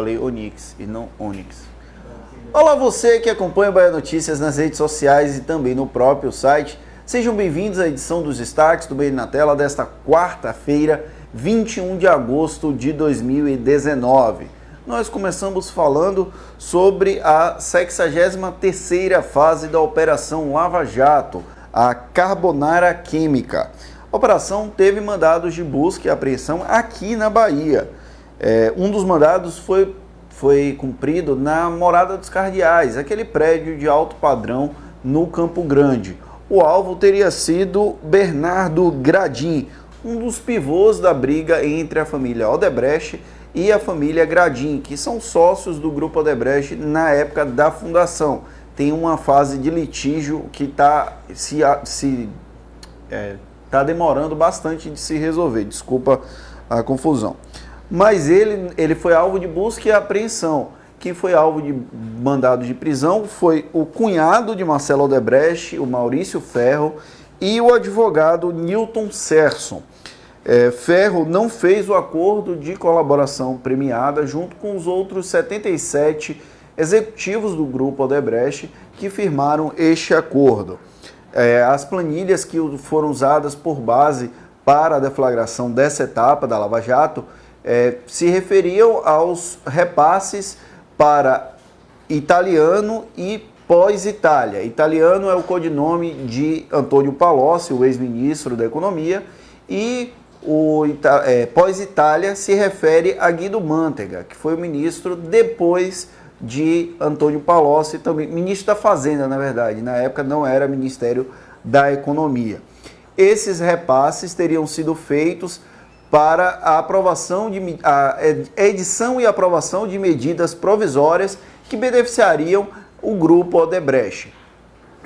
falei Onix e não Onix. Olá você que acompanha o Bahia Notícias nas redes sociais e também no próprio site. Sejam bem-vindos à edição dos destaques do Bahia na Tela desta quarta-feira, 21 de agosto de 2019. Nós começamos falando sobre a 63ª fase da Operação Lava Jato, a Carbonara Química. A operação teve mandados de busca e apreensão aqui na Bahia. Um dos mandados foi cumprido na Morada dos Cardeais, aquele prédio de alto padrão no Campo Grande. O alvo teria sido Bernardo Gradim, um dos pivôs da briga entre a família Odebrecht e a família Gradim, que são sócios do grupo Odebrecht na época da fundação. Tem uma fase de litígio que está demorando bastante de se resolver, desculpa a confusão. Mas ele foi alvo de busca e apreensão. Quem foi alvo de mandado de prisão foi o cunhado de Marcelo Odebrecht, o Maurício Ferro, e o advogado Newton Serson. Ferro não fez o acordo de colaboração premiada junto com os outros 77 executivos do grupo Odebrecht que firmaram este acordo. As planilhas que foram usadas por base para a deflagração dessa etapa da Lava Jato se referiam aos repasses para Italiano e Pós-Itália. Italiano é o codinome de Antônio Palocci, o ex-ministro da Economia, e Pós-Itália se refere a Guido Mantega, que foi o ministro depois de Antônio Palocci, também ministro da Fazenda, na verdade, na época não era Ministério da Economia. Esses repasses teriam sido feitos para a edição e aprovação de medidas provisórias que beneficiariam o grupo Odebrecht.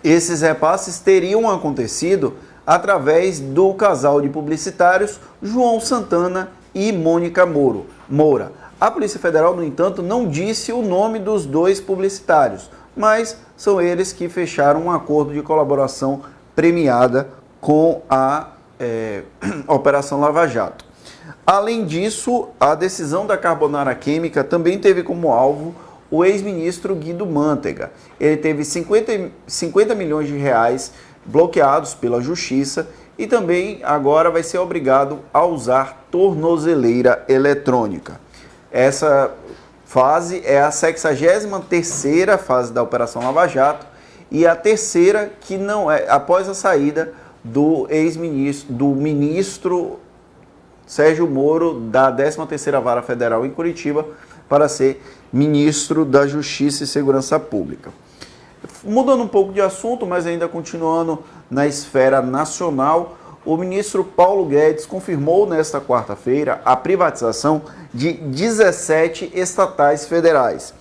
Esses repasses teriam acontecido através do casal de publicitários João Santana e Mônica Moura. A Polícia Federal, no entanto, não disse o nome dos dois publicitários, mas são eles que fecharam um acordo de colaboração premiada com a Operação Lava Jato. Além disso, a decisão da Carbonara Química também teve como alvo o ex-ministro Guido Mantega. Ele teve 50 milhões de reais bloqueados pela Justiça e também agora vai ser obrigado a usar tornozeleira eletrônica. Essa fase é a 63ª fase da Operação Lava Jato e a terceira que não é após a saída do ministro Sérgio Moro da 13ª Vara Federal em Curitiba para ser ministro da Justiça e Segurança Pública. Mudando um pouco de assunto, mas ainda continuando na esfera nacional, o ministro Paulo Guedes confirmou nesta quarta-feira a privatização de 17 estatais federais.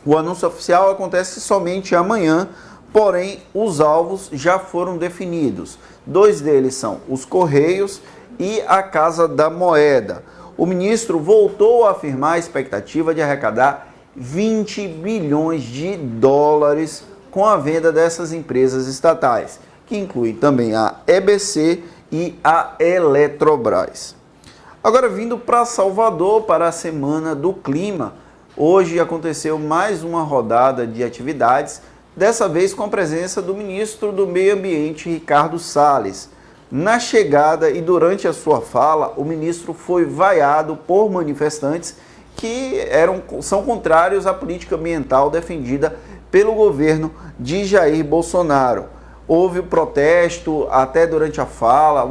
O anúncio oficial acontece somente amanhã, porém os alvos já foram definidos. Dois deles são os Correios e a Casa da Moeda. O ministro voltou a afirmar a expectativa de arrecadar 20 bilhões de dólares com a venda dessas empresas estatais, que incluem também a EBC e a Eletrobras. Agora, vindo para Salvador, para a Semana do Clima, hoje aconteceu mais uma rodada de atividades, dessa vez com a presença do ministro do Meio Ambiente, Ricardo Salles. Na chegada e durante a sua fala, o ministro foi vaiado por manifestantes que são contrários à política ambiental defendida pelo governo de Jair Bolsonaro. Houve protesto, até durante a fala,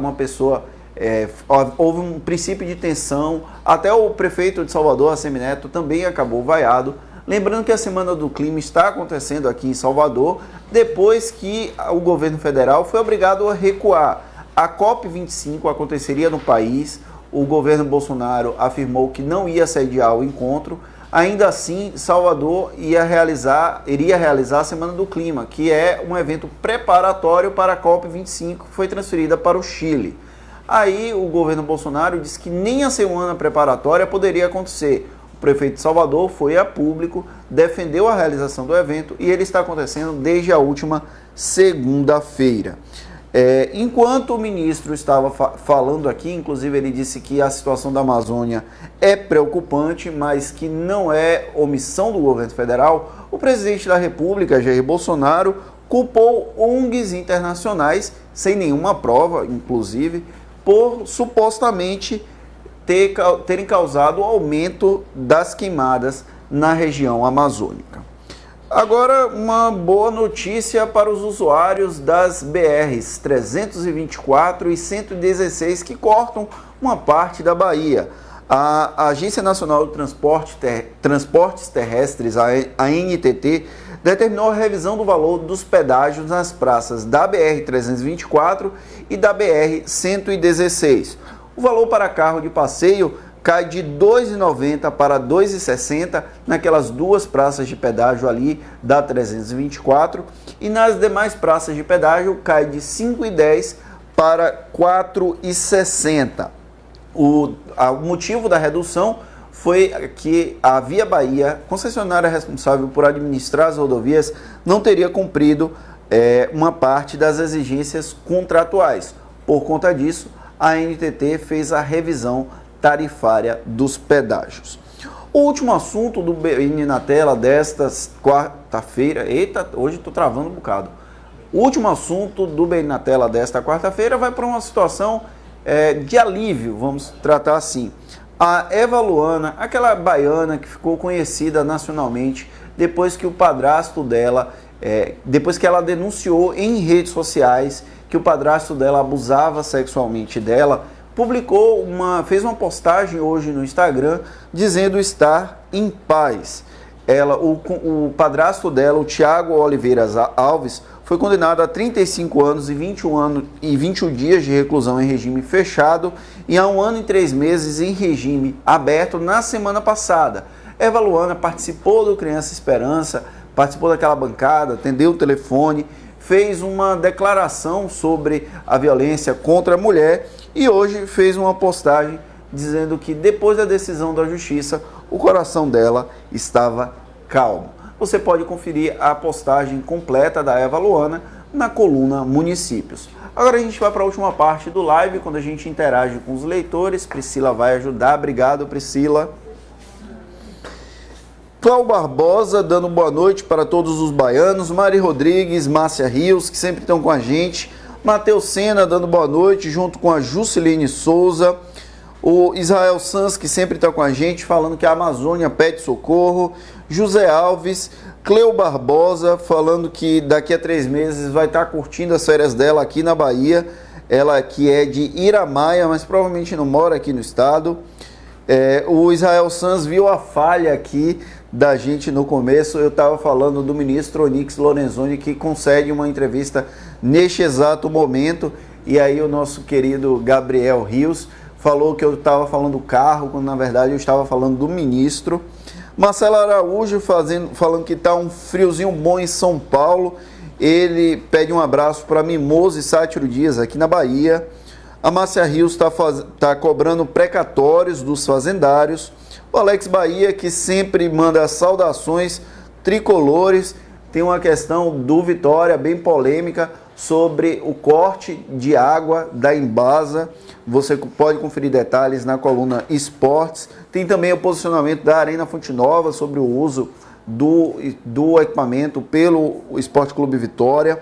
houve um princípio de tensão, até o prefeito de Salvador, Assemineto, também acabou vaiado. Lembrando que a Semana do Clima está acontecendo aqui em Salvador, depois que o governo federal foi obrigado a recuar. A COP25 aconteceria no país, o governo Bolsonaro afirmou que não ia sediar o encontro. Ainda assim, Salvador iria realizar a Semana do Clima, que é um evento preparatório para a COP25, que foi transferida para o Chile. Aí o governo Bolsonaro disse que nem a semana preparatória poderia acontecer. O prefeito de Salvador foi a público, defendeu a realização do evento e ele está acontecendo desde a última segunda-feira. Enquanto o ministro estava falando aqui, inclusive ele disse que a situação da Amazônia é preocupante, mas que não é omissão do governo federal, o presidente da República, Jair Bolsonaro, culpou ONGs internacionais, sem nenhuma prova, inclusive, por supostamente terem causado o aumento das queimadas na região amazônica. Agora, uma boa notícia para os usuários das BRs 324 e 116 que cortam uma parte da Bahia. A Agência Nacional de Transportes Terrestres, a ANTT, determinou a revisão do valor dos pedágios nas praças da BR-324 e da BR-116. O valor para carro de passeio cai de R$ 2,90 para R$ 2,60 naquelas duas praças de pedágio ali da 324 e nas demais praças de pedágio cai de R$ 5,10 para R$ 4,60. O motivo da redução foi que a Via Bahia, concessionária responsável por administrar as rodovias, não teria cumprido uma parte das exigências contratuais. Por conta disso, a ANTT fez a revisão tarifária dos pedágios. O último assunto do BN na tela desta quarta-feira, hoje estou travando um bocado. O último assunto do BN na tela desta quarta-feira vai para uma situação de alívio, vamos tratar assim. A Eva Luana, aquela baiana que ficou conhecida nacionalmente depois que o padrasto dela, depois que ela denunciou em redes sociais que o padrasto dela abusava sexualmente dela, fez uma postagem hoje no Instagram dizendo estar em paz. O padrasto dela, o Tiago Oliveira Alves, foi condenado a 35 anos e 21 dias de reclusão em regime fechado e a 1 ano e 3 meses em regime aberto na semana passada. Eva Luana participou do Criança Esperança, participou daquela bancada, atendeu o telefone, fez uma declaração sobre a violência contra a mulher e hoje fez uma postagem dizendo que depois da decisão da justiça, o coração dela estava calmo. Você pode conferir a postagem completa da Eva Luana na coluna Municípios. Agora a gente vai para a última parte do live, quando a gente interage com os leitores. Priscila vai ajudar. Obrigado, Priscila. Cláudio Barbosa dando boa noite para todos os baianos. Mari Rodrigues, Márcia Rios, que sempre estão com a gente. Matheus Sena dando boa noite, junto com a Jusceline Souza. O Israel Sanz, que sempre está com a gente, falando que a Amazônia pede socorro. José Alves, Cleo Barbosa, falando que daqui a 3 meses vai estar curtindo as férias dela aqui na Bahia. Ela que é de Iramaia, mas provavelmente não mora aqui no estado. O Israel Sanz viu a falha aqui da gente no começo. Eu estava falando do ministro Onyx Lorenzoni, que concede uma entrevista neste exato momento. E aí o nosso querido Gabriel Rios falou que eu estava falando do carro, quando na verdade eu estava falando do ministro. Marcelo Araújo falando que está um friozinho bom em São Paulo. Ele pede um abraço para Mimoso e Sátiro Dias aqui na Bahia. A Márcia Rios está cobrando precatórios dos fazendários. O Alex Bahia, que sempre manda saudações tricolores, tem uma questão do Vitória bem polêmica sobre o corte de água da Embasa. Você pode conferir detalhes na coluna Esportes. Tem também o posicionamento da Arena Fonte Nova sobre o uso do equipamento pelo Esporte Clube Vitória.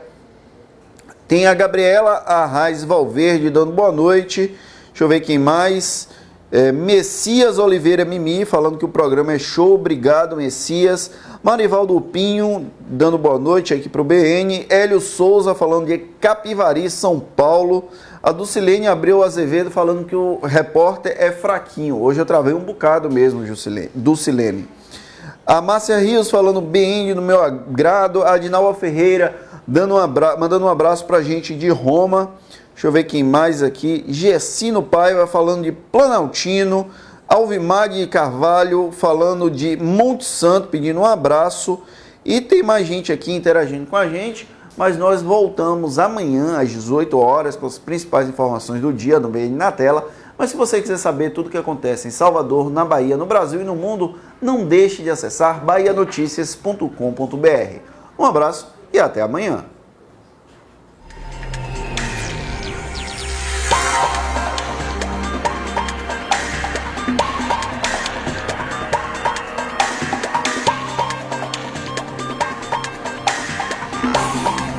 Tem a Gabriela Arraes Valverde dando boa noite. Deixa eu ver quem mais. Messias Oliveira Mimi falando que o programa é show. Obrigado, Messias. Marivaldo Pinho dando boa noite aqui para o BN. Hélio Souza falando de Capivari, São Paulo. A Dulcilene Abreu Azevedo falando que o repórter é fraquinho. Hoje eu travei um bocado mesmo, Dulcilene. A Márcia Rios falando BN no meu agrado. A Adinaua Ferreira mandando um abraço pra gente de Roma. Deixa eu ver quem mais aqui. Gessino Paiva falando de Planaltino. Alvimar de Carvalho falando de Monte Santo, pedindo um abraço. E tem mais gente aqui interagindo com a gente. Mas nós voltamos amanhã às 18 horas com as principais informações do dia do BN na tela. Mas se você quiser saber tudo o que acontece em Salvador, na Bahia, no Brasil e no mundo, não deixe de acessar bahianoticias.com.br. Um abraço e até amanhã.